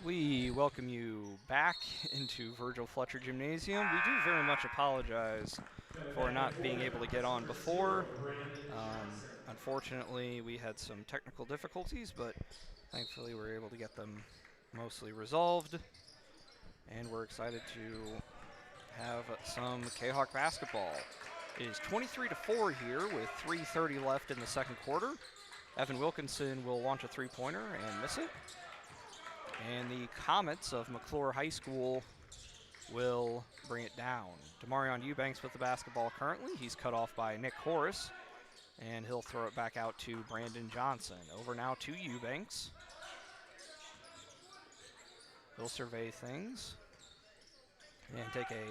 We welcome you back into Virgil Fletcher Gymnasium. We do very much apologize for not being able to get on before. Unfortunately, we had some technical difficulties, but thankfully we were able to get them mostly resolved. And we're excited to have some Kahok basketball. It is 23-4 here with 3:30 left in the second quarter. Evan Wilkinson will launch a three-pointer and miss it. And the Comets of McCluer High School will bring it down. Demarion Eubanks with the basketball currently. He's cut off by Nick Horace, and he'll throw it back out to Brandon Johnson. Over now to Eubanks. He'll survey things and take a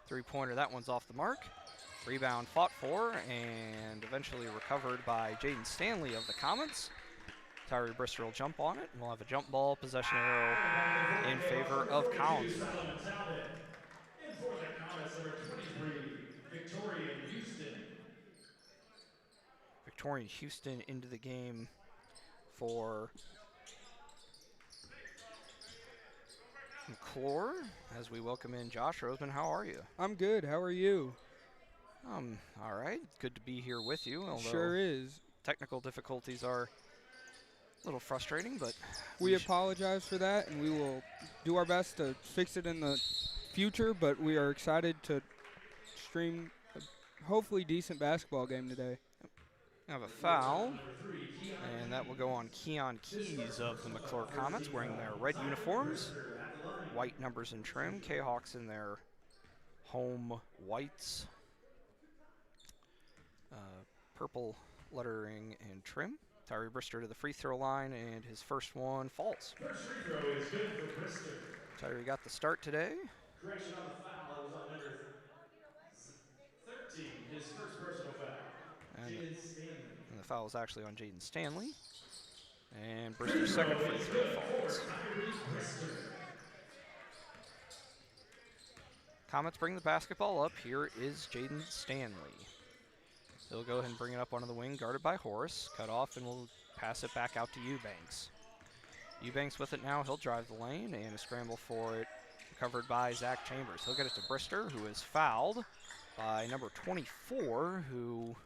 three-pointer. That one's off the mark. Rebound fought for and eventually recovered by Jaden Stanley of the Comets. Tyree Brister will jump on it, and we'll have a jump ball possession arrow in favor of Collins. And for the Comets, number 23, Victoria Houston. Victoria Houston into the game for McCluer as we welcome in Josh Roseman. How are you? I'm good. How are you? All right. Good to be here with you. Sure is. Technical difficulties are a little frustrating, but we apologize for that, and we will do our best to fix it in the future, but we are excited to stream a hopefully decent basketball game today. We have a foul, and that will go on Keon Keys of the McCluer Comets, wearing their red uniforms, white numbers and trim. Kahawks in their home whites, purple lettering and trim. Tyree Brister to the free throw line, and his first one falls. First free throw is good for Brister. Tyree got the start today. Correction on the foul, it was on number 13, his first personal foul. Jaden Stanley. And the foul is actually on Jaden Stanley. And Brister's second free throw falls. Comets bring the basketball up. Here is Jaden Stanley. He'll go ahead and bring it up onto the wing, guarded by Horace. Cut off, and we'll pass it back out to Eubanks. Eubanks with it now. He'll drive the lane, and a scramble for it, covered by Zach Chambers. He'll get it to Brister, who is fouled by number 24, who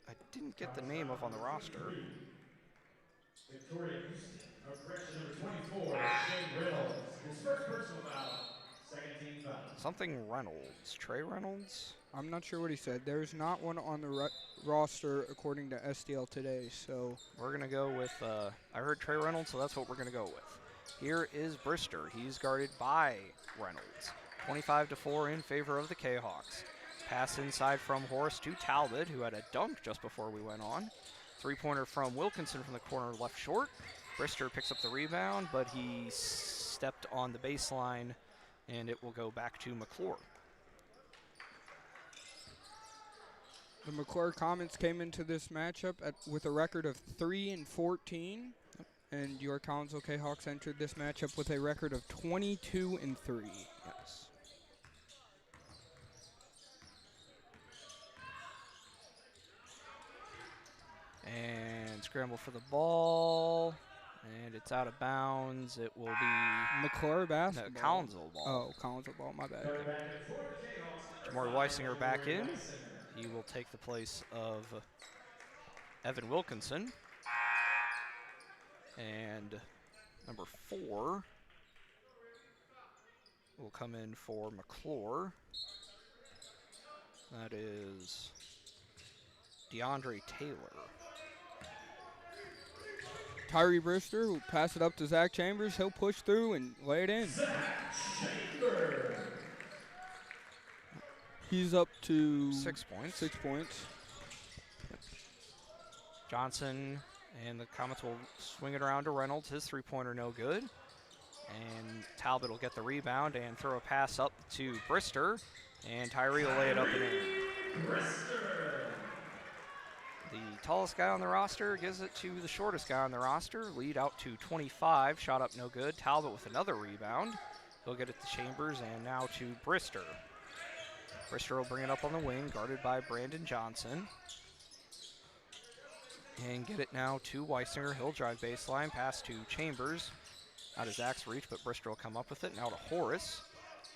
I didn't get the name of on the roster. Victoria Houston, correction number 24, Shane Reynolds. His first personal foul, second team foul. Something Reynolds. Trey Reynolds? I'm not sure what he said. There's not one on the roster according to STL today, so we're going to go with, I heard Trey Reynolds, so that's what we're going to go with. Here is Brister. He's guarded by Reynolds. 25-4 in favor of the Kahawks. Pass inside from Horace to Talbot, who had a dunk just before we went on. Three-pointer from Wilkinson from the corner left short. Brister picks up the rebound, but he stepped on the baseline, and it will go back to McCluer. The McCluer Comets came into this matchup with a record of 3-14, and your Collinsville Kahawks entered this matchup with a record of 22-3. Yes. And scramble for the ball, and it's out of bounds. It will be McCluer basketball. No, Collinsville ball. Oh, Collinsville ball, my bad. Jamari Weisinger back in. He will take the place of Evan Wilkinson. And number 4 will come in for McCluer. That is DeAndre Taylor. Tyree Brister will pass it up to Zach Chambers. He'll push through and lay it in. Zach Chambers. He's up to 6 points. 6 points. Johnson and the Comets will swing it around to Reynolds. His three-pointer no good. And Talbot will get the rebound and throw a pass up to Brister. And Tyree will lay it up and in. Brister. The tallest guy on the roster gives it to the shortest guy on the roster. Lead out to 25. Shot up no good. Talbot with another rebound. He'll get it to Chambers and now to Brister. Brister will bring it up on the wing, guarded by Brandon Johnson. And get it now to Weisinger. He'll drive baseline, pass to Chambers. Out of Zach's reach, but Brister will come up with it. Now to Horace.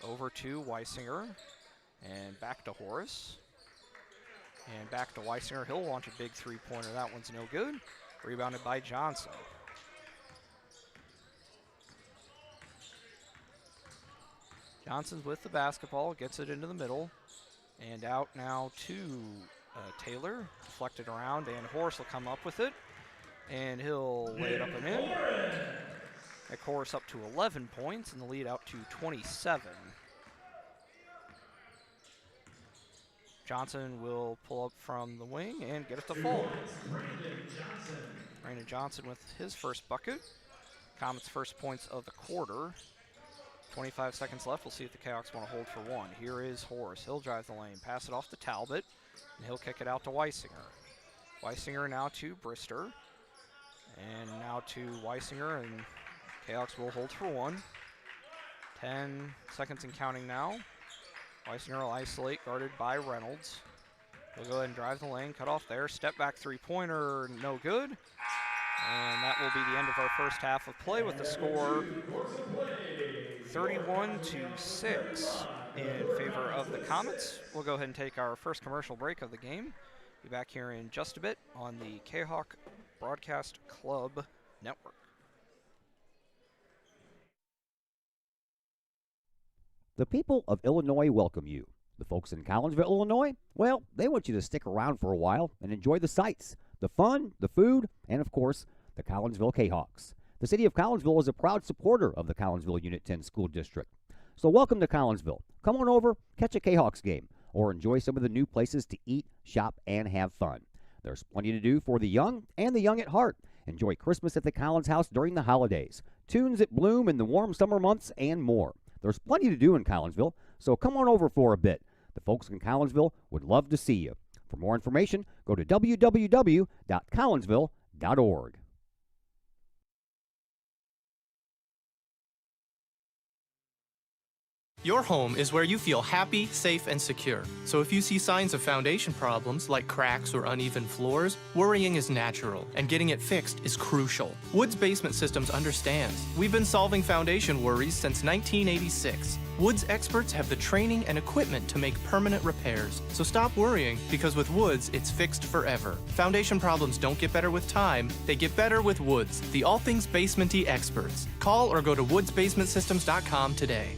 Over to Weisinger. And back to Horace. And back to Weisinger. He'll launch a big three-pointer. That one's no good. Rebounded by Johnson. Johnson's with the basketball. Gets it into the middle. And out now to Taylor. Deflected around, and Horace will come up with it. And he'll lay it up and in. That Horace up to 11 points, and the lead out to 27. Johnson will pull up from the wing and get it to fall. Brandon Johnson with his first bucket. Comets' first points of the quarter. 25 seconds left. We'll see if the Canucks want to hold for one. Here is Horace. He'll drive the lane, pass it off to Talbot, and he'll kick it out to Weisinger. Weisinger now to Brister. And now to Weisinger, and Canucks will hold for one. 10 seconds and counting now. Weisinger will isolate, guarded by Reynolds. He'll go ahead and drive the lane, cut off there. Step back three-pointer, no good. And that will be the end of our first half of play with the score 31-6 in favor of the Comets. We'll go ahead and take our first commercial break of the game. Be back here in just a bit on the Kahok Broadcast Club Network. The people of Illinois welcome you. The folks in Collinsville, Illinois, well, they want you to stick around for a while and enjoy the sights, the fun, the food, and of course, the Collinsville Kahawks. The city of Collinsville is a proud supporter of the Collinsville Unit 10 School District. So welcome to Collinsville. Come on over, catch a Kahawks game, or enjoy some of the new places to eat, shop, and have fun. There's plenty to do for the young and the young at heart. Enjoy Christmas at the Collins House during the holidays, tunes that bloom in the warm summer months, and more. There's plenty to do in Collinsville, so come on over for a bit. The folks in Collinsville would love to see you. For more information, go to www.collinsville.org. Your home is where you feel happy, safe, and secure. So if you see signs of foundation problems like cracks or uneven floors, worrying is natural, and getting it fixed is crucial. Woods Basement Systems understands. We've been solving foundation worries since 1986. Woods experts have the training and equipment to make permanent repairs. So stop worrying, because with Woods, it's fixed forever. Foundation problems don't get better with time, they get better with Woods, the all things basement-y experts. Call or go to woodsbasementsystems.com today.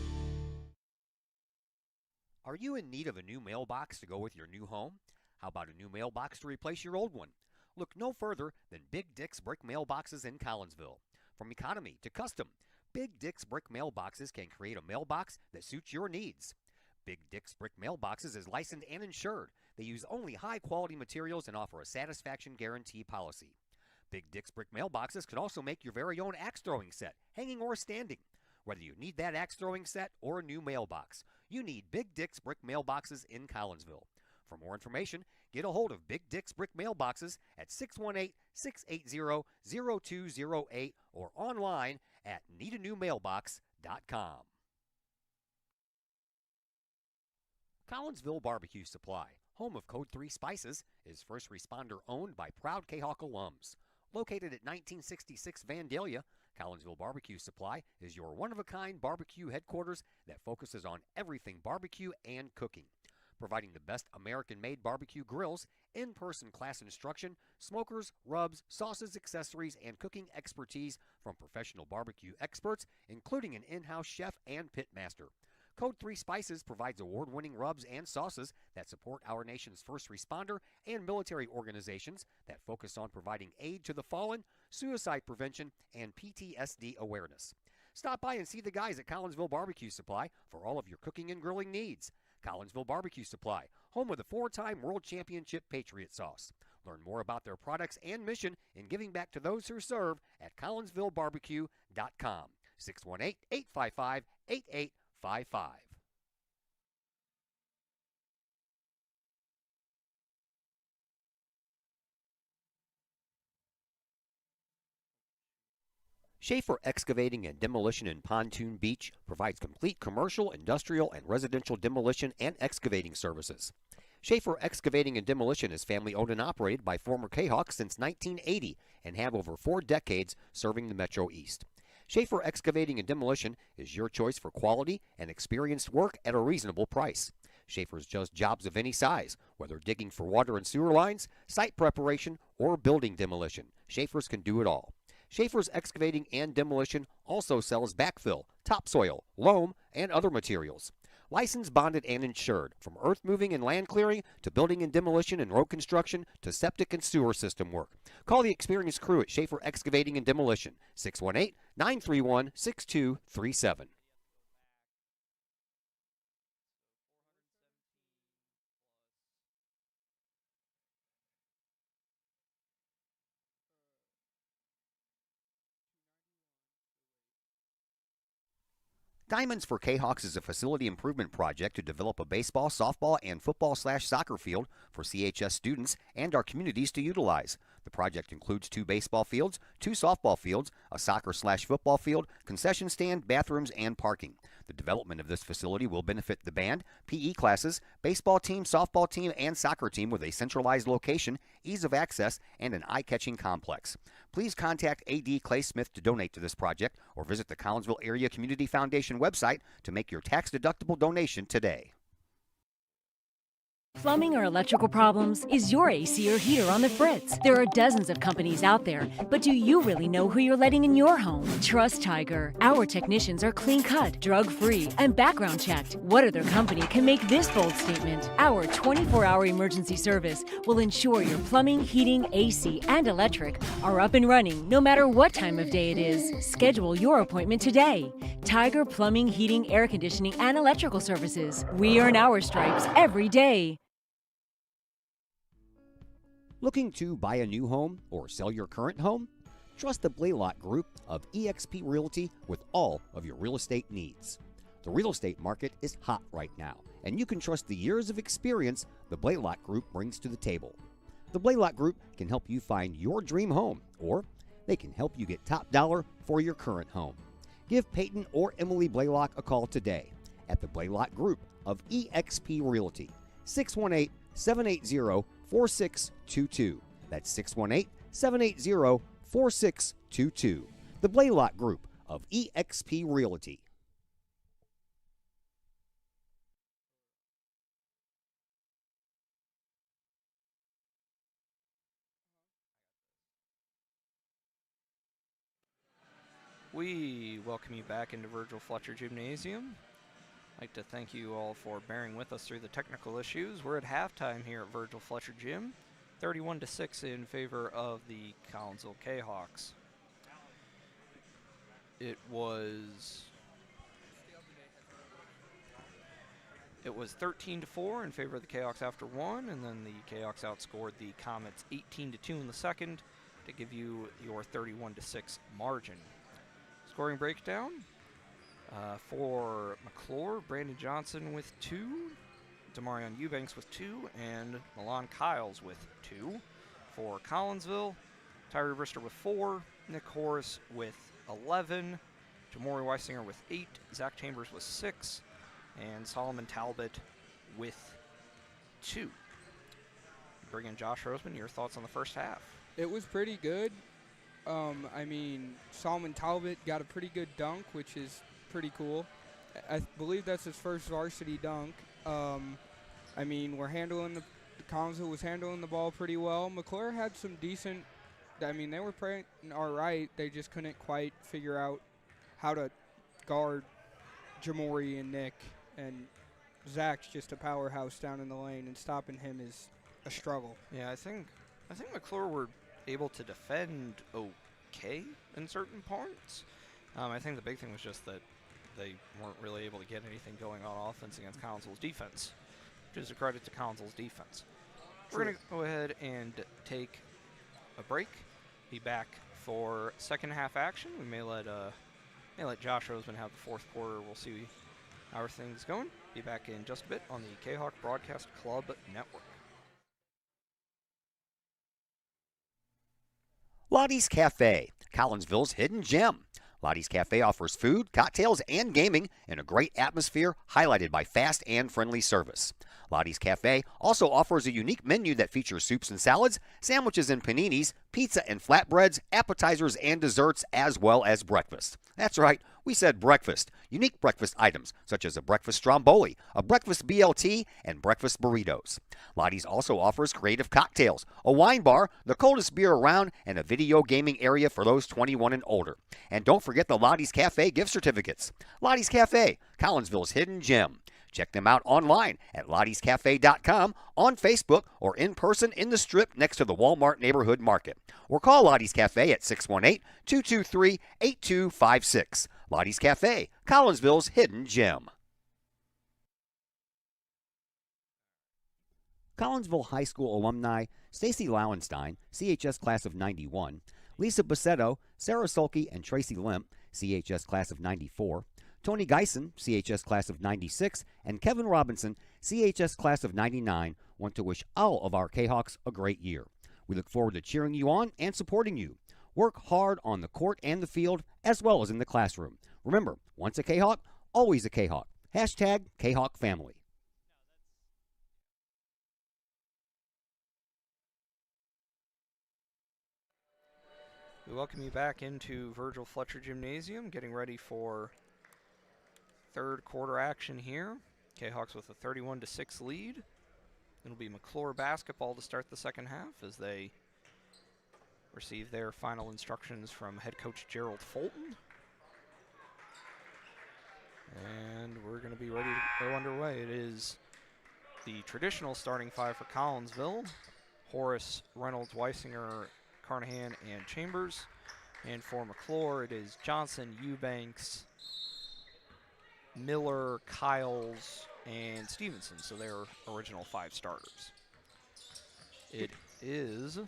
Are you in need of a new mailbox to go with your new home? How about a new mailbox to replace your old one? Look no further than Big Dick's Brick Mailboxes in Collinsville. From economy to custom, Big Dick's Brick Mailboxes can create a mailbox that suits your needs. Big Dick's Brick Mailboxes is licensed and insured. They use only high-quality materials and offer a satisfaction guarantee policy. Big Dick's Brick Mailboxes can also make your very own axe throwing set, hanging or standing. Whether you need that axe throwing set or a new mailbox, you need Big Dick's Brick Mailboxes in Collinsville. For more information, get a hold of Big Dick's Brick Mailboxes at 618-680-0208 or online at needanewmailbox.com. Collinsville Barbecue Supply, home of Code 3 Spices, is first responder owned by proud Kahok alums. Located at 1966 Vandalia, Collinsville Barbecue Supply is your one-of-a-kind barbecue headquarters that focuses on everything barbecue and cooking. Providing the best American-made barbecue grills, in-person class instruction, smokers, rubs, sauces, accessories, and cooking expertise from professional barbecue experts, including an in-house chef and pit master. Code 3 Spices provides award-winning rubs and sauces that support our nation's first responder and military organizations that focus on providing aid to the fallen, suicide prevention, and PTSD awareness. Stop by and see the guys at Collinsville Barbecue Supply for all of your cooking and grilling needs. Collinsville Barbecue Supply, home of the 4-time World Championship Patriot Sauce. Learn more about their products and mission in giving back to those who serve at collinsvillebarbecue.com. 618-855-8855. Schaefer Excavating and Demolition in Pontoon Beach provides complete commercial, industrial, and residential demolition and excavating services. Schaefer Excavating and Demolition is family owned and operated by former Kahawks since 1980 and have over 4 decades serving the Metro East. Schaefer Excavating and Demolition is your choice for quality and experienced work at a reasonable price. Schaefer's does jobs of any size, whether digging for water and sewer lines, site preparation, or building demolition. Schaefer's can do it all. Schaefer's Excavating and Demolition also sells backfill, topsoil, loam, and other materials. Licensed, bonded, and insured, from earth moving and land clearing to building and demolition and road construction to septic and sewer system work. Call the experienced crew at Schaefer Excavating and Demolition, 618-931-6237. Diamonds for Kahawks is a facility improvement project to develop a baseball, softball, and football/soccer field for CHS students and our communities to utilize. The project includes 2 baseball fields, 2 softball fields, a soccer/football field, concession stand, bathrooms, and parking. The development of this facility will benefit the band, PE classes, baseball team, softball team, and soccer team with a centralized location, ease of access, and an eye-catching complex. Please contact A.D. Clay Smith to donate to this project or visit the Collinsville Area Community Foundation website to make your tax-deductible donation today. Plumbing or electrical problems? Is your AC or heater on the fritz? There are dozens of companies out there, but do you really know who you're letting in your home? Trust Tiger. Our technicians are clean-cut, drug-free, and background-checked. What other company can make this bold statement? Our 24-hour emergency service will ensure your plumbing, heating, AC, and electric are up and running no matter what time of day it is. Schedule your appointment today. Tiger Plumbing, Heating, Air Conditioning, and Electrical Services. We earn our stripes every day. Looking to buy a new home or sell your current home? Trust the Blaylock Group of eXp Realty with all of your real estate needs. The real estate market is hot right now, and you can trust the years of experience the Blaylock Group brings to the table. The Blaylock Group can help you find your dream home, or they can help you get top dollar for your current home. Give Peyton or Emily Blaylock a call today at the Blaylock Group of eXp Realty, 618-780-4622. That's 618-780-4622. The Blaylock Group of eXp Realty. We welcome you back into Virgil Fletcher Gymnasium. I'd like to thank you all for bearing with us through the technical issues. We're at halftime here at Virgil Fletcher Gym, 31-6 in favor of the Collinsville Kahawks. It was 13-4 in favor of the Kahawks after one, and then the Kahawks outscored the Comets 18-2 in the second to give you your 31-6 margin. Scoring breakdown for McCluer, Brandon Johnson with 2, Demarion Eubanks with 2, and Milan Kiles with 2. For Collinsville, Tyree Brister with 4, Nick Horace with 11, Jamori Weisinger with 8, Zach Chambers with 6, and Solomon Talbot with 2. Bring in Josh Roseman, your thoughts on the first half? It was pretty good. I mean, Solomon Talbot got a pretty good dunk, which is pretty cool. I believe that's his first varsity dunk. I mean, the Collinsville was handling the ball pretty well. McCluer had some decent, I mean, they were playing all right. They just couldn't quite figure out how to guard Jamori and Nick. And Zach's just a powerhouse down in the lane, and stopping him is a struggle. Yeah, I think McCluer were able to defend okay in certain parts. I think the big thing was just that they weren't really able to get anything going on offense against Collinsville's defense, which is a credit to Collinsville's defense. We're going to go ahead and take a break. Be back for second half action. We may let Josh Roseman have the fourth quarter. We'll see how everything's going. Be back in just a bit on the Kahawk Broadcast Club Network. Lottie's Cafe, Collinsville's hidden gem. Lottie's Cafe offers food, cocktails, and gaming in a great atmosphere highlighted by fast and friendly service. Lottie's Cafe also offers a unique menu that features soups and salads, sandwiches and paninis, pizza and flatbreads, appetizers and desserts, as well as breakfast. That's right, we said breakfast. Unique breakfast items such as a breakfast stromboli, a breakfast BLT, and breakfast burritos. Lottie's also offers creative cocktails, a wine bar, the coldest beer around, and a video gaming area for those 21 and older. And don't forget the Lottie's Cafe gift certificates. Lottie's Cafe, Collinsville's hidden gem. Check them out online at lottiescafe.com, on Facebook, or in person in the Strip next to the Walmart Neighborhood Market. Or call Lottie's Cafe at 618-223-8256. Lottie's Cafe, Collinsville's hidden gem. Collinsville High School alumni Stacy Lauenstein, CHS class of 91, Lisa Bassetto, Sarah Sulke, and Tracy Limp, CHS class of 94, Tony Geisen, CHS class of 96, and Kevin Robinson, CHS class of 99, want to wish all of our Kahawks a great year. We look forward to cheering you on and supporting you. Work hard on the court and the field, as well as in the classroom. Remember, once a Kahawk, always a Kahawk. Hashtag Kahawk Family. We welcome you back into Virgil Fletcher Gymnasium, getting ready for third quarter action here. Kahawks with a 31-6 lead. It'll be McCluer basketball to start the second half as they receive their final instructions from head coach Gerald Fulton. And we're going to be ready to go underway. It is the traditional starting five for Collinsville: Horace, Reynolds, Weisinger, Carnahan, and Chambers. And for McCluer, it is Johnson, Eubanks, Miller, Kyles, and Stevenson, so their original five starters. It is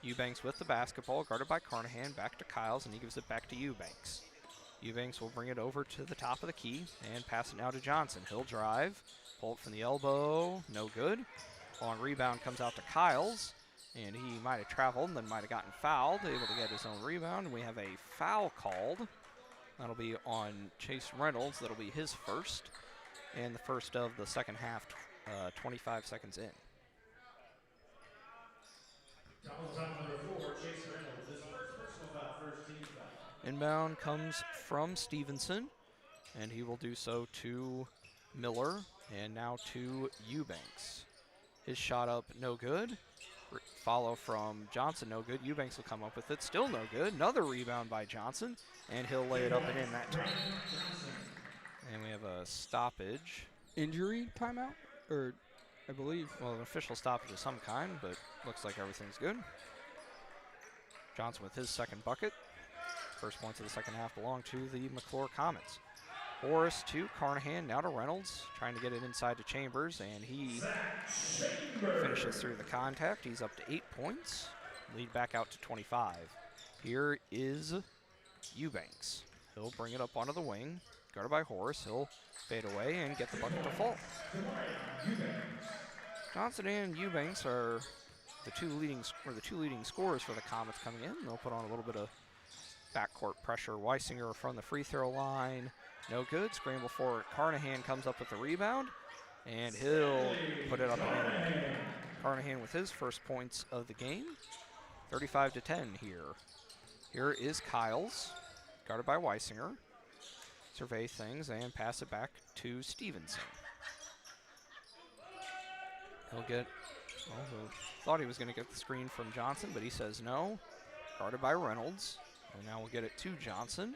Eubanks with the basketball, guarded by Carnahan, back to Kyles, and he gives it back to Eubanks. Eubanks will bring it over to the top of the key and pass it now to Johnson. He'll drive, pull it from the elbow, no good. Long rebound comes out to Kyles, and he might have traveled and then might have gotten fouled, able to get his own rebound, and we have a foul called. That'll be on Chase Reynolds. That'll be his first, and the first of the second half, 25 seconds in. Foul number 4, Chase Reynolds, his first personal foul, first team foul. Inbound comes from Stevenson, and he will do so to Miller, and now to Eubanks. His shot up, no good. Follow from Johnson, no good. Eubanks will come up with it, still no good. Another rebound by Johnson, and he'll lay it up and in that time. And we have a stoppage. Injury timeout? Or, I believe. Well, an official stoppage of some kind, but looks like everything's good. Johnson with his second bucket. First points of the second half belong to the McCluer Comets. Horace to Carnahan, now to Reynolds, trying to get it inside to Chambers, and he finishes through the contact. He's up to 8 points, lead back out to 25. Here is Eubanks. He'll bring it up onto the wing, guarded by Horace. He'll fade away and get the bucket to fall. Johnson and Eubanks are the two leading scorers for the Comets coming in. They'll put on a little bit of backcourt pressure. Weisinger from the free throw line. No good. Scramble for it. Carnahan comes up with the rebound, and he'll put it up and in. Carnahan with his first points of the game. 35-10 here. Here is Kyles, guarded by Weisinger. Survey things and pass it back to Stevenson. He'll get, well, thought he was going to get the screen from Johnson, but he says no. Guarded by Reynolds. And now we'll get it to Johnson.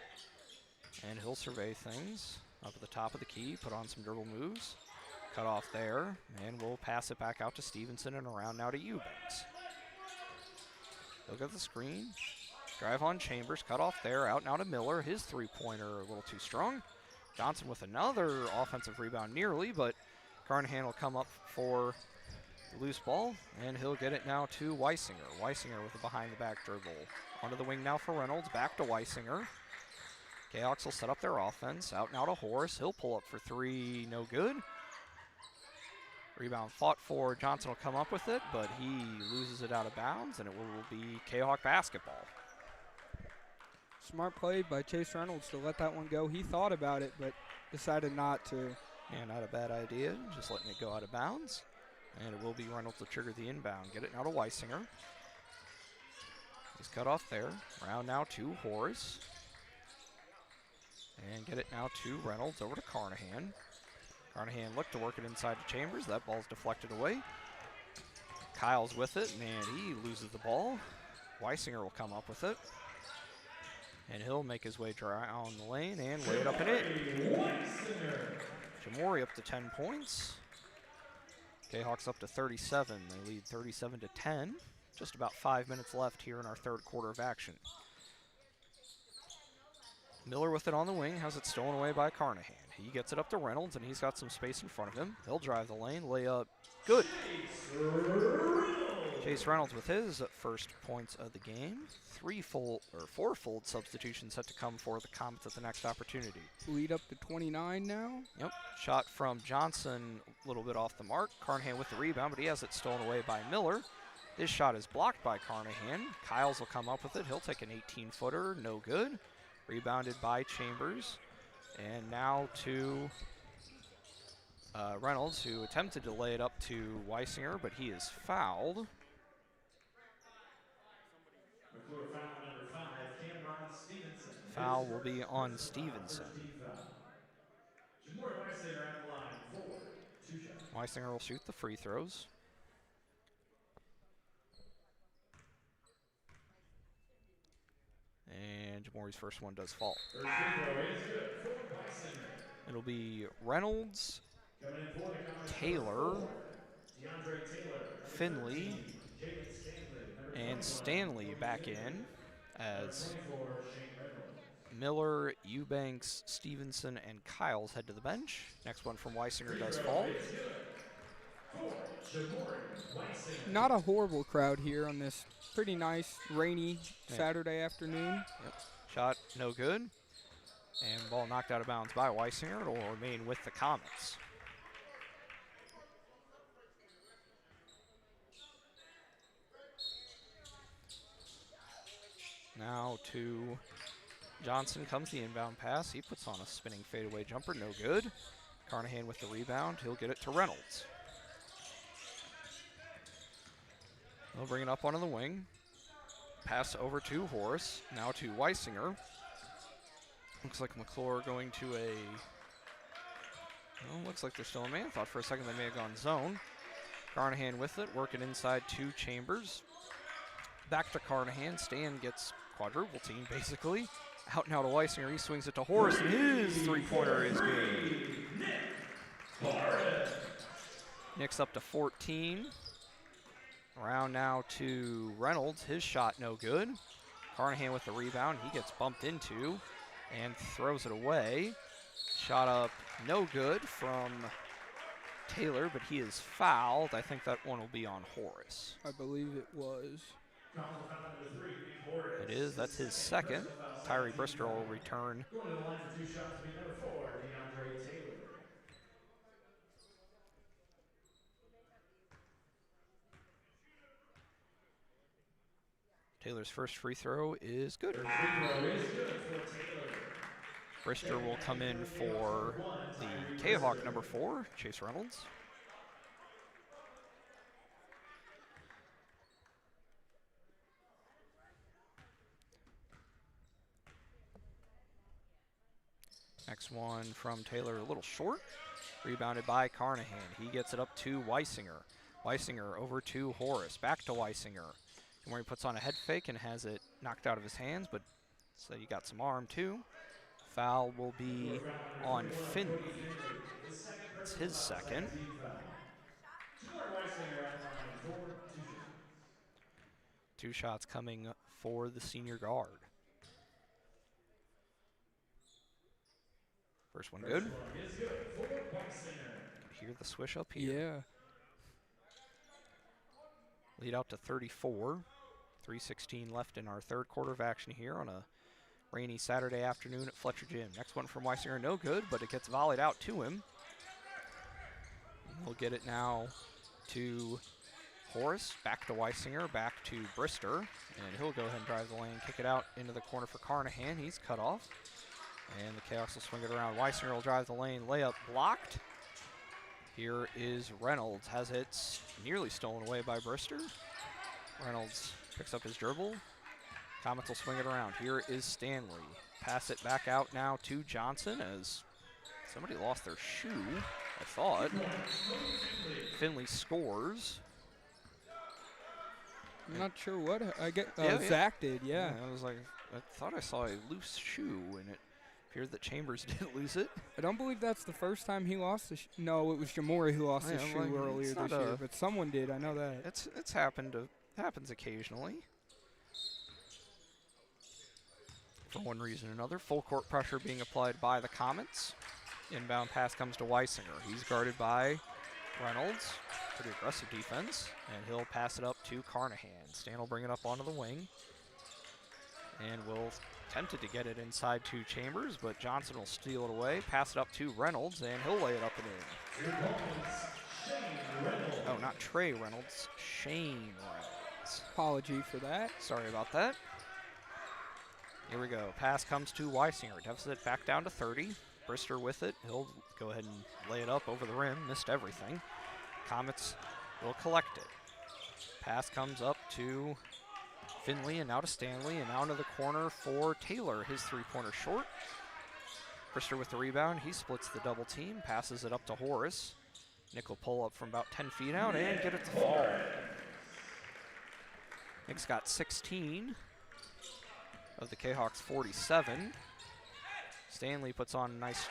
And he'll survey things up at the top of the key, put on some dribble moves. Cut off there, and we'll pass it back out to Stevenson and around now to Eubanks. He'll get the screen. Drive on Chambers, cut off there, out now to Miller. His three-pointer a little too strong. Johnson with another offensive rebound nearly, but Carnahan will come up for the loose ball, and he'll get it now to Weisinger. Weisinger with a behind-the-back dribble. Onto the wing now for Reynolds, back to Weisinger. Kahawks will set up their offense. Out now to Horace. He'll pull up for three, no good. Rebound fought for. Johnson will come up with it, but he loses it out of bounds, and it will be Kahawk basketball. Smart play by Chase Reynolds to let that one go. He thought about it, but decided not to. Yeah, not a bad idea. Just letting it go out of bounds. And it will be Reynolds to trigger the inbound. Get it now to Weisinger. He's cut off there. Round now to Horace. And get it now to Reynolds over to Carnahan. Carnahan looked to work it inside to Chambers. That ball's deflected away. Kyle's with it, and he loses the ball. Weisinger will come up with it. And he'll make his way down the lane and lay it up and in. Jamori up to 10 points. Jayhawks up to 37. They lead 37 to 10. Just about 5 minutes left here in our third quarter of action. Miller with it on the wing, has it stolen away by Carnahan. He gets it up to Reynolds, and he's got some space in front of him. He'll drive the lane, lay up, good. Chase Reynolds with his first points of the game. Four-fold substitution set to come for the Comets at the next opportunity. Lead up to 29 now. Yep, shot from Johnson, a little bit off the mark. Carnahan with the rebound, but he has it stolen away by Miller. His shot is blocked by Carnahan. Kyles will come up with it. He'll take an 18-footer, no good. Rebounded by Chambers. And now to Reynolds, who attempted to lay it up to Weisinger, but he is fouled. McCluer foul number 5, Cameron Stevenson. Foul will be on Stevenson. Jamori Weisinger at the line for 2 shots. Weisinger will shoot the free throws. And Jamori's first one does fall. First free throw is good for Weisinger. It'll be Reynolds, Coming in for the Comets, Taylor, DeAndre Taylor, Finley, Jalen Stanley, and Stanley back in as 24, Shane Reynolds. Miller, Eubanks, Stevenson, and Kyles head to the bench. Next one from Weisinger does fall. Not a horrible crowd here on this pretty nice, rainy Saturday afternoon. Yep. Shot no good. And ball knocked out of bounds by Weisinger. It'll remain with the Comets. Now to Johnson comes the inbound pass. He puts on a spinning fadeaway jumper, no good. Carnahan with the rebound. He'll get it to Reynolds. They'll bring it up onto the wing. Pass over to Horace. Now to Weisinger. Looks like McCluer going to a... Well, looks like they're still in man. Thought for a second they may have gone zone. Carnahan with it, working inside to Chambers. Back to Carnahan. Stan gets quadruple team, basically. Out now to Weisinger. He swings it to Horace, and his three-pointer is good. Nick's up to 14. Around now to Reynolds. His shot no good. Carnahan with the rebound. He gets bumped into and throws it away. Shot up no good from Taylor, but he is fouled. I think that one will be on Horace. I believe it was. It is. That's his second. Tyree Brister will return. Going to the line for 2 shots to be number 4, DeAndre Taylor. Taylor's first free throw is good. Free throw is good for Taylor. Brister will come in for the Kahok number 4, Chase Reynolds. Next one from Taylor, a little short. Rebounded by Carnahan. He gets it up to Weisinger. Weisinger over to Horace. Back to Weisinger. And where he puts on a head fake and has it knocked out of his hands, but so you got some arm too. Foul will be on Finley. It's his second. Two shots coming for the senior guard. First one good. Hear the swish up here. Yeah. Lead out to 34. 3:16 left in our third quarter of action here on a rainy Saturday afternoon at Fletcher Gym. Next one from Weisinger, no good, but it gets volleyed out to him. We'll get it now to Horace, back to Weisinger, back to Brister, and he'll go ahead and drive the lane, kick it out into the corner for Carnahan. He's cut off, and the Chaos will swing it around. Weisinger will drive the lane, layup blocked. Here is Reynolds, has it nearly stolen away by Brister. Reynolds picks up his dribble. Comets will swing it around. Here is Stanley. Pass it back out now to Johnson as somebody lost their shoe, I thought. Finley scores. I'm not sure what I get. Yeah, Zach did, yeah. I was like, I thought I saw a loose shoe, and it appeared that Chambers did lose it. I don't believe that's the first time he lost the No, it was Jamori who lost his Yeah, shoe like, earlier it's this not year, but someone did, I know that. It's happens occasionally. For one reason or another, full court pressure being applied by the Comets. Inbound pass comes to Weisinger. He's guarded by Reynolds. Pretty aggressive defense, and he'll pass it up to Carnahan. Stan will bring it up onto the wing, and will tempted to get it inside to Chambers, but Johnson will steal it away, pass it up to Reynolds, and he'll lay it up and in. Oh, not Trey Reynolds, Shane Reynolds. Apology for that. Sorry about that. Here we go. Pass comes to Weisinger. Deficit back down to 30. Brister with it. He'll go ahead and lay it up over the rim. Missed everything. Comets will collect it. Pass comes up to Finley and now to Stanley and now into the corner for Taylor. His three-pointer short. Brister with the rebound. He splits the double team. Passes it up to Horace. Nick will pull up from about 10 feet out and get it to fall. Nick's got 16 of the Kahawks 47. Stanley puts on a nice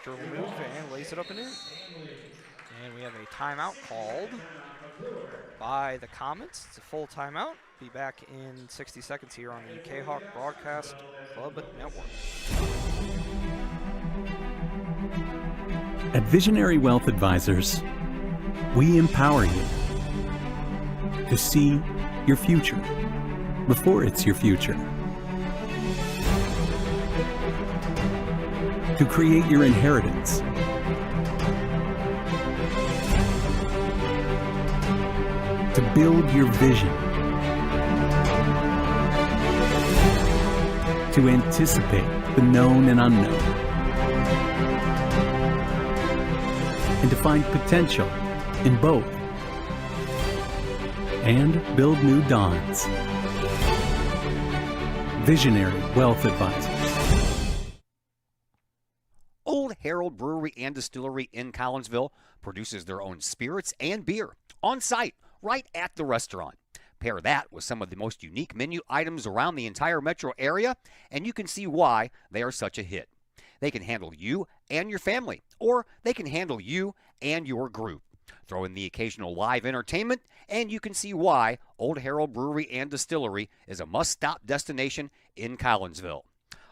dribble move and lays it up and in. And we have a timeout called by the Comets. It's a full timeout. Be back in 60 seconds here on the Kahawk Broadcast Club Network. At Visionary Wealth Advisors, we empower you to see your future before it's your future. To create your inheritance. To build your vision. To anticipate the known and unknown. And to find potential in both. And build new dawns. Visionary Wealth Advisors. Old Herald Brewery and Distillery in Collinsville produces their own spirits and beer on site right at the restaurant. Pair that with some of the most unique menu items around the entire metro area, and you can see why they are such a hit. They can handle you and your family, or they can handle you and your group. Throw in the occasional live entertainment, and you can see why Old Herald Brewery and Distillery is a must-stop destination in Collinsville.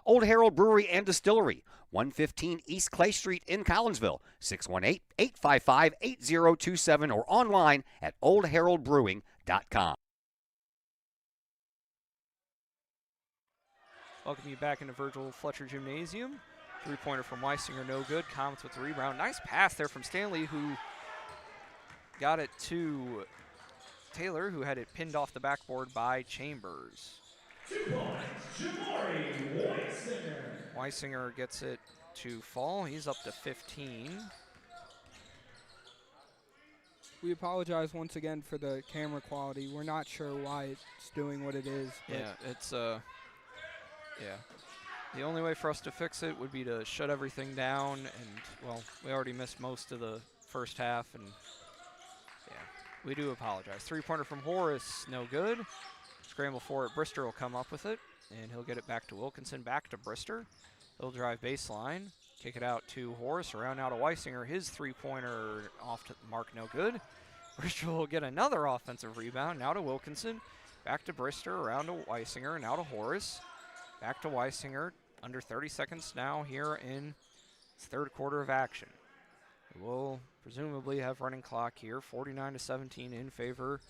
Old Herald Brewery and Distillery, 115 East Clay Street in Collinsville, 618-855-8027, or online at oldheraldbrewing.com. Welcome you back into Virgil Fletcher Gymnasium. Three-pointer from Weisinger, no good. Comets with the rebound. Nice pass there from Stanley, who got it to Taylor, who had it pinned off the backboard by Chambers. 2 points, Jamori Weisinger. Weisinger gets it to fall. He's up to 15. We apologize once again for the camera quality. We're not sure why it's doing what it is. Yeah, it's yeah. The only way for us to fix it would be to shut everything down, and well, we already missed most of the first half, and yeah, we do apologize. Three-pointer from Horace, no good. Scramble for it. Brister will come up with it, and he'll get it back to Wilkinson, back to Brister. He'll drive baseline, kick it out to Horace, around now to Weisinger. His three-pointer off to the mark, no good. Brister will get another offensive rebound, now to Wilkinson, back to Brister, around to Weisinger, now to Horace, back to Weisinger. Under 30 seconds now here in its third quarter of action. We'll presumably have running clock here, 49-17 in favor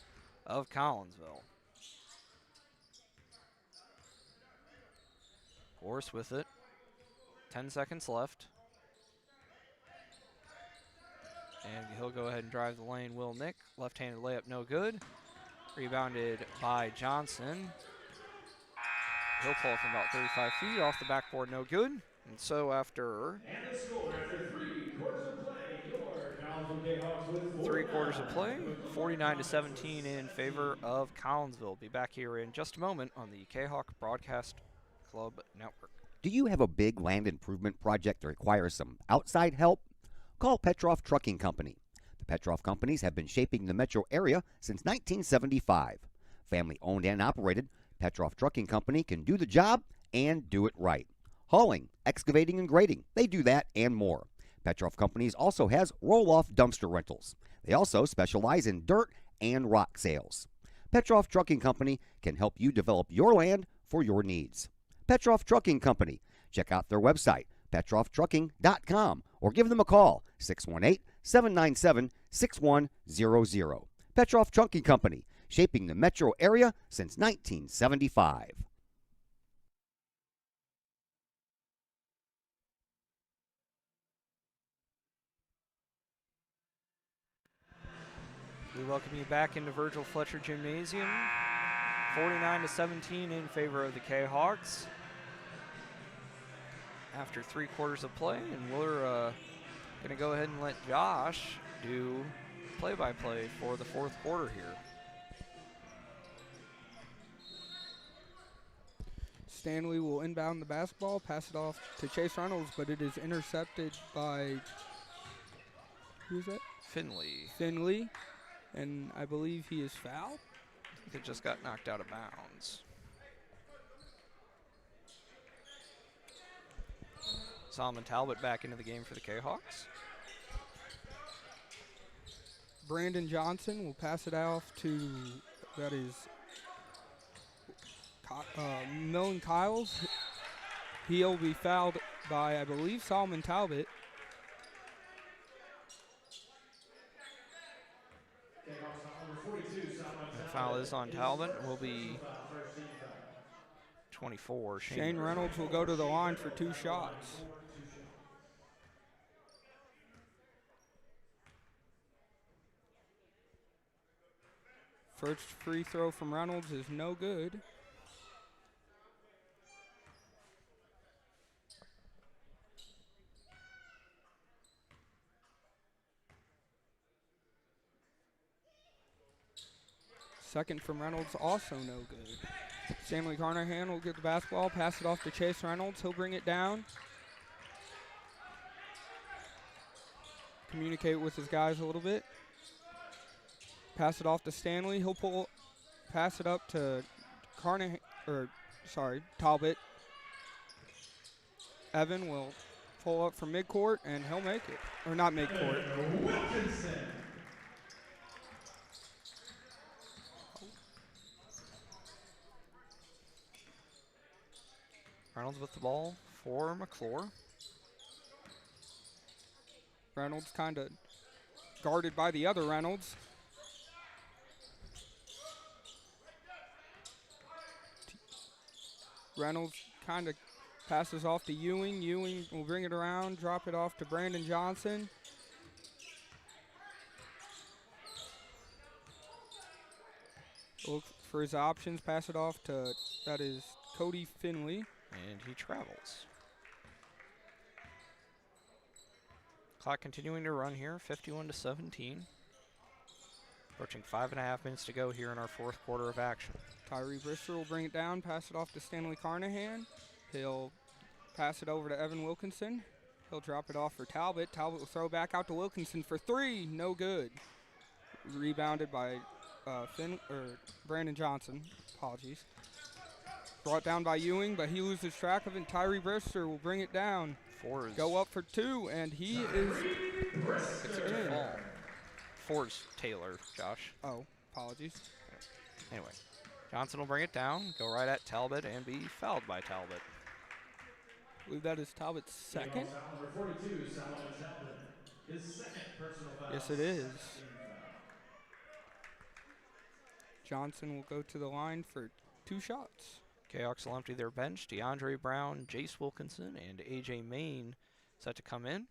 of Collinsville. Horace with it. 10 seconds left. And he'll go ahead and drive the lane. Will Nick, left-handed layup, no good. Rebounded by Johnson. He'll pull it from about 35 feet off the backboard, no good. And so after And the score after 3 quarters of play, your Collinsville Jayhawks with 3 quarters of play, the McCluer 49 to Comets 17 in 17. favor of Collinsville. Be back here in just a moment on the Kahok Broadcast Club Network. Do you have a big land improvement project that requires some outside help? Call Petroff Trucking Company. The Petroff Companies have been shaping the metro area since 1975. Family owned and operated, Petroff Trucking Company can do the job and do it right. Hauling, excavating, and grading, they do that and more. Petroff Companies also has roll-off dumpster rentals. They also specialize in dirt and rock sales. Petroff Trucking Company can help you develop your land for your needs. Petroff Trucking Company. Check out their website, petrofftrucking.com, or give them a call, 618-797-6100. Petroff Trucking Company, shaping the metro area since 1975. We welcome you back into Virgil Fletcher Gymnasium. 49 to 17 in favor of the K-Hawks. After 3 quarters of play, and we're going to go ahead and let Josh do play-by-play for the 4th quarter here. Stanley will inbound the basketball, pass it off to Chase Reynolds, but it is intercepted by, who's that? Finley, and I believe he is fouled. It just got knocked out of bounds. Solomon Talbot back into the game for the K-Hawks. Brandon Johnson will pass it off to, that is Millen Kyles. He'll be fouled by, I believe, Solomon Talbot. The foul is on Talbot. Will be 24. Shane Reynolds will go to the line for 2 shots. First free throw from Reynolds is no good. Second from Reynolds, also no good. Stanley Carnahan will get the basketball, pass it off to Chase Reynolds. He'll bring it down. Communicate with his guys a little bit. Pass it off to Stanley. He'll pass it up to Talbot. Evan will pull up from midcourt, and he'll make it. Or not midcourt. Reynolds with the ball for McCluer. Reynolds kind of guarded by the other Reynolds. Reynolds kind of passes off to Ewing. Ewing will bring it around, drop it off to Brandon Johnson. Look for his options, pass it off to, that is Cody Finley. And he travels. Clock continuing to run here, 51 to 17. Approaching 5.5 minutes to go here in our 4th quarter of action. Tyree Brister will bring it down, pass it off to Stanley Carnahan. He'll pass it over to Evan Wilkinson. He'll drop it off for Talbot. Talbot will throw back out to Wilkinson for 3, no good. Rebounded by Brandon Johnson, apologies. Brought down by Ewing, but he loses track of it. Tyree Brister will bring it down. Go up for 2, and he is It's a fall. Four's Taylor, Josh. Oh, apologies. Anyway, Johnson will bring it down, go right at Talbot, and be fouled by Talbot. I believe that is Talbot's second. Number 42, Solomon Talbot. His second personal foul. Yes, it is. Johnson will go to the line for 2 shots. K-Hawks will empty their bench. DeAndre Brown, Jace Wilkinson, and A.J. Main set to come in.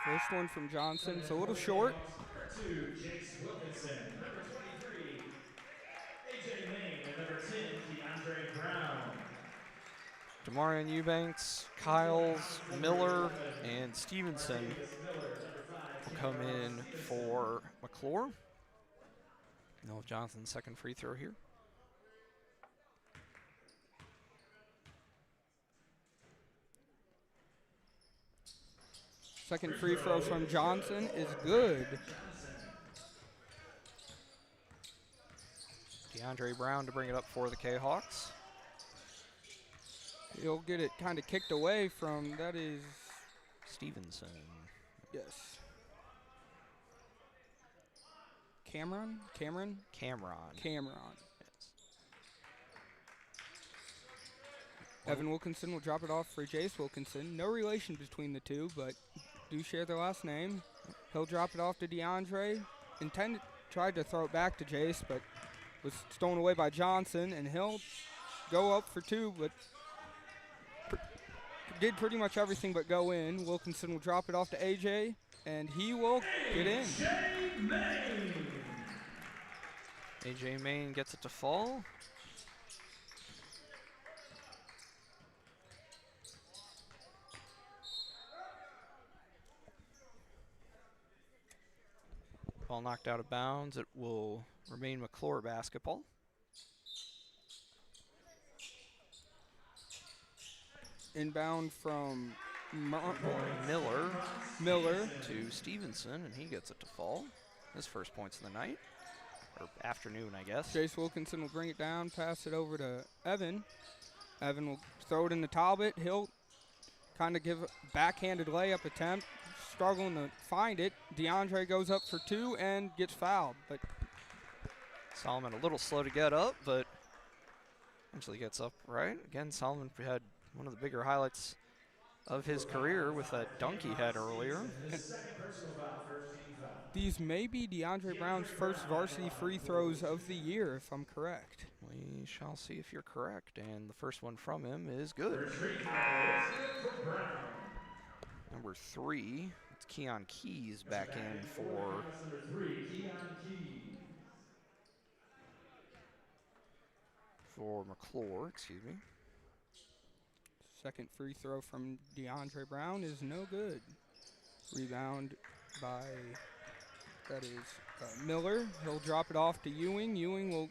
First one from Johnson. It's a little short. Number 2, Jace Wilkinson. Number 23, AJ Main. And number 10, DeAndre Brown. Demarion Eubanks, Kyles, Miller, and Stevenson will come in for McCluer. No Johnson's second free throw here. Second free throw from Johnson is good. DeAndre Brown to bring it up for the Kahawks. He'll get it kind of kicked away from, that is, Stevenson. yes. Cameron? Cameron. Cameron. Yes. Evan Wilkinson will drop it off for Jace Wilkinson. No relation between the two, but do share their last name. He'll drop it off to DeAndre. Tried to throw it back to Jace, but was stolen away by Johnson, and he'll go up for two, but did pretty much everything but go in. Wilkinson will drop it off to AJ, and he will get in. AJ Main gets it to fall. Ball knocked out of bounds. It will remain McCluer basketball. Inbound from Miller to Stevenson, and he gets it to fall. His first points of the night, or afternoon, I guess. Jace Wilkinson will bring it down, pass it over to Evan. Evan will throw it into Talbot. He'll kind of give a backhanded layup attempt, struggling to find it. DeAndre goes up for two and gets fouled. But Solomon a little slow to get up, but eventually gets up right. Again, Solomon had one of the bigger highlights of his career with that dunk he had earlier. These may be DeAndre Brown's first varsity free throws of the year, if I'm correct. We shall see if you're correct, and the first one from him is good. Number 3, it's Keon Keys back in for McCluer, excuse me. Second free throw from DeAndre Brown is no good. Rebound by, that is Miller. He'll drop it off to Ewing. Ewing will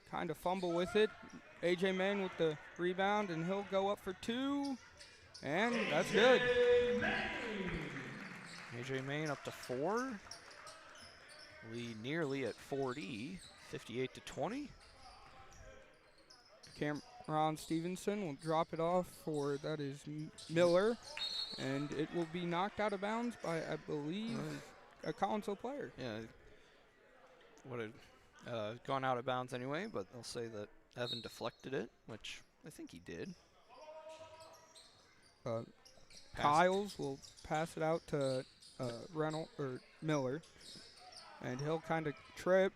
kind of fumble with it. AJ Main with the rebound, and he'll go up for two, and that's good. AJ Main up to 4. Lead nearly at 40, 58-20. Cameron Stevenson will drop it off for, that is Miller, and it will be knocked out of bounds by, I believe, a Collinsville player. Yeah, would have gone out of bounds anyway, but they'll say that Evan deflected it, which I think he did. Kyles will pass it out to Miller, and he'll kind of trip.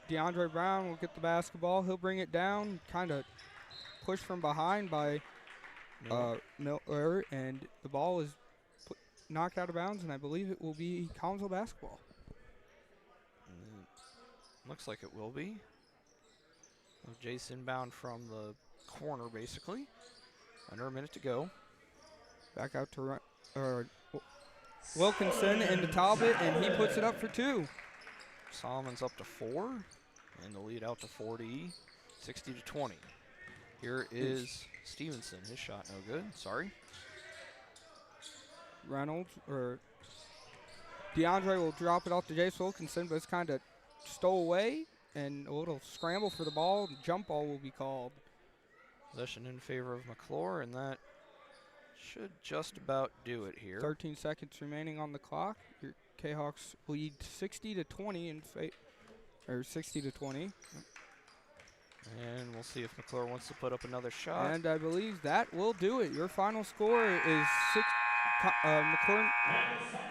DeAndre Brown will get the basketball. He'll bring it down, kind of push from behind by Miller, and the ball is knocked out of bounds, and I believe it will be Collinsville basketball. Looks like it will be. Jace inbound from the corner, basically. Under a minute to go. Back out to Wilkinson into Talbot, and he puts it up for two. Solomon's up to 4, and the lead out to 40, 60-20. Here is Stevenson. His shot no good. Sorry. DeAndre will drop it off to Jace Wilkinson, but it's kind of stole away, and a little scramble for the ball. Jump ball will be called. Possession in favor of McCluer, and that should just about do it here. 13 seconds remaining on the clock. Your Kahawks lead 60-20 or 60-20. And we'll see if McCluer wants to put up another shot. And I believe that will do it. Your final score is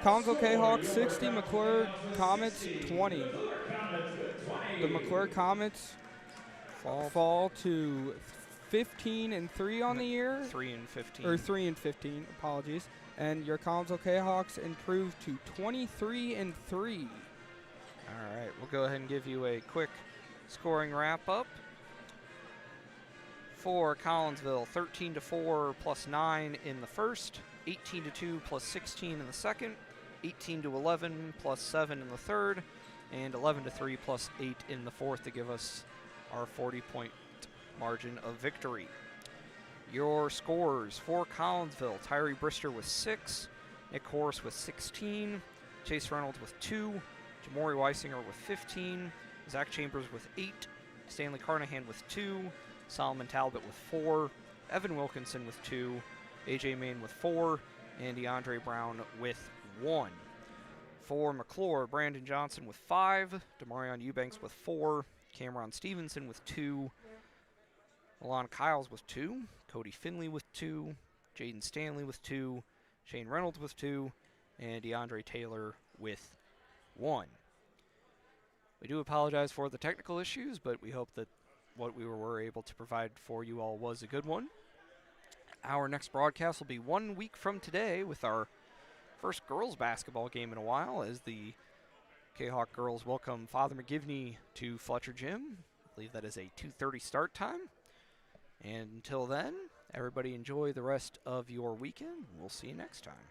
Collinsville Kahawks 60, McCluer Comets 20. The McCluer Comets fall to 15-3 on the year. 3-15. Or 3-15, apologies. and your Collinsville Jayhawks improved to 23-3. All right, we'll go ahead and give you a quick scoring wrap-up. For Collinsville, 13-4 plus 9 in the first, 18-2 plus 16 in the second, 18-11 plus 7 in the third, and 11-3 plus 8 in the fourth to give us our 40-point margin of victory. Your scores for Collinsville: Tyree Brister with 6, Nick Horace with 16, Chase Reynolds with 2, Jamori Weisinger with 15, Zach Chambers with 8, Stanley Carnahan with 2, Solomon Talbot with 4, Evan Wilkinson with 2, AJ Main with 4, and DeAndre Brown with 1. For McCluer, Brandon Johnson with 5, Demarion Eubanks with 4, Cameron Stevenson with 2, Milan Kyles with 2, Cody Finley with 2, Jaden Stanley with 2, Shane Reynolds with 2, and DeAndre Taylor with 1. We do apologize for the technical issues, but we hope that what we were able to provide for you all was a good one. Our next broadcast will be 1 week from today with our first girls basketball game in a while, as the Kahok girls welcome Father McGivney to Fletcher Gym. I believe that is a 2:30 start time. And until then, everybody enjoy the rest of your weekend. We'll see you next time.